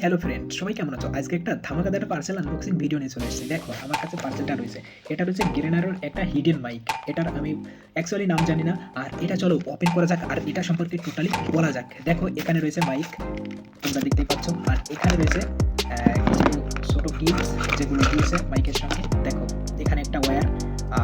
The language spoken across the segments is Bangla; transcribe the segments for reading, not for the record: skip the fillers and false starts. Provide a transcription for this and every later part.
হ্যালো ফ্রেন্ড, সবাই কেমন আছো? আজকে একটা ধামাকাদার পার্সেল আনবক্সিং ভিডিও নিয়ে চলে এসেছি। দেখো আমার কাছে পার্সেলটা রয়েছে। এটা রয়েছে গ্রেনারোর একটা হিডেন মাইক। এটার আমি অ্যাকচুয়ালি নাম জানি না। আর এটা চলো ওপেন করা যাক আর এটা সম্পর্কে টোটালি বলা যাক। দেখো এখানে রয়েছে মাইক, তোমরা দেখতেই পাচ্ছ। আর এখানে রয়েছে কিছু ছোটো ক্লিপস যেগুলো দিয়েছে মাইকের সঙ্গে। দেখো এখানে একটা ওয়্যার,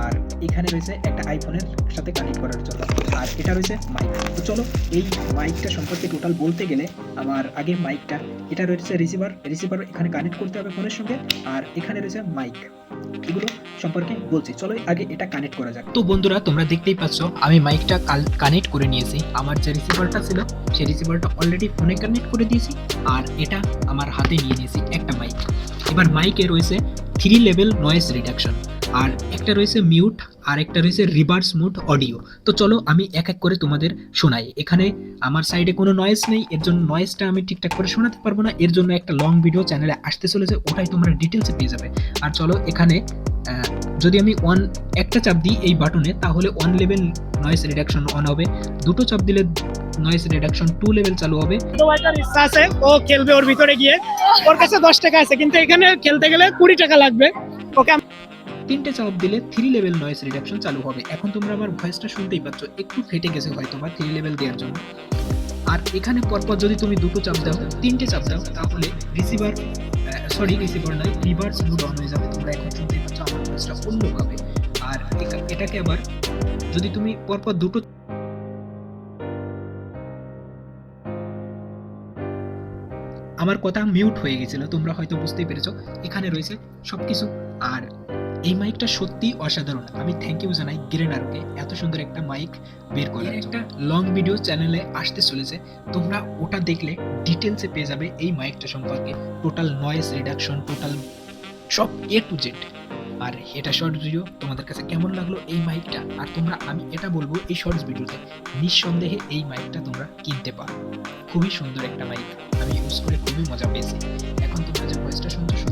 আর এখানে রয়েছে একটা আইফোনের সাথে কানেক্ট করার জন্য। আর এটা রয়েছে মাইক। তো চলো এই মাইকটা সম্পর্কে টোটাল বলতে গেলে আমার আগে মাইকটা, এটা রয়েছে রিসিভার এখানে কানেক্ট করতে হবে ফোনের সঙ্গে। আর এখানে রয়েছে মাইক, এগুলো সম্পর্কে বলছি। চলো আগে এটা কানেক্ট করা যাক। তো বন্ধুরা, তোমরা দেখতেই পাচ্ছ আমি মাইকটা কানেক্ট করে নিয়েছি। আমার যে রিসিভারটা ছিল সেই রিসিভারটা অলরেডি ফোনে কানেক্ট করে দিয়েছি, আর এটা আমার হাতে নিয়ে নিয়েছি একটা মাইক। এবার মাইকে রয়েছে 3 লেভেল নয়েজ রিডাকশন, আর একটা রয়েছে মিউট, আর একটা রয়েছে রিভার্স মোড অডিও। তো চলো আমি এক এক করে তোমাদের শোনাই। এখানে আমার সাইডে কোনো নয়েজ নেই, এর জন্য নয়েজটা আমি ঠিকঠাক করে শোনাতে পারবো না। এর জন্য একটা লং ভিডিও চ্যানেলে আসতে চলেছে, ওটাই তোমরা ডিটেলসে পেয়ে যাবে। আর চলো এখানে যদি আমি একটা চাপ দিই এই বাটনে, তাহলে 1 লেভেল নয়েজ রিডাকশন অন হবে। দুটো চাপ দিলে নয়েজ রিডাকশন 2 লেভেল চালু হবে। একটা ইচ্ছা আছে, ও খেলবে ওর ভিতরে গিয়ে। ওর কাছে 10 টাকা আছে, কিন্তু এখানে খেলতে গেলে 20 টাকা লাগবে। ওকে 3টে চাপ দিলে 3 লেভেল নয়েজ রিডাকশন চালু হবে। এখন তোমরা আমার ভয়েসটা শুনতেই পাচ্ছ, একটু ফেটে গেছে হয়তো বা 3 লেভেল দেওয়ার জন্য। আর এখানে পরপর যদি তুমি দুটো চাপ দাও, 3টে চাপ দাও, তাহলে রিসিভার নয়, রিভার্স মোড অন হয়ে যাবে। তোমরা এখন শুনতেই পাচ্ছ আমার ভয়েসটা অন্যভাবে। আর এটাকে আবার যদি তুমি পরপর দুটো, আমার কথা মিউট হয়ে গেছিল, তোমরা হয়তো বুঝতেই পেরেছো। এখানে রয়েছে সবকিছু। আর এই মাইকটা সত্যি অসাধারণ। আমি থ্যাংক ইউ জানাই গ্রেনারোকে এত সুন্দর একটা মাইক বের করার জন্য। একটা লং ভিডিও চ্যানেলে আসতে চলেছে, তোমরা ওটা দেখলে ডিটেলসে পেয়ে যাবে এই মাইকটা সম্পর্কে। টোটাল নয়েজ রিডাকশন, টোটাল সব A to Z। আর এটা শর্টস ভিডিও, তোমাদের কাছে কেমন লাগলো এই মাইকটা? আর তোমরা, আমি এটা বলবো, এই শর্টস ভিডিওতে নিঃসন্দেহে এই মাইকটা তোমরা কিনতে পারো। খুবই সুন্দর একটা মাইক, আমি ইউজ করে খুবই মজা পেয়েছি। এখন তোমরা যে ভয়েসটা শুনছো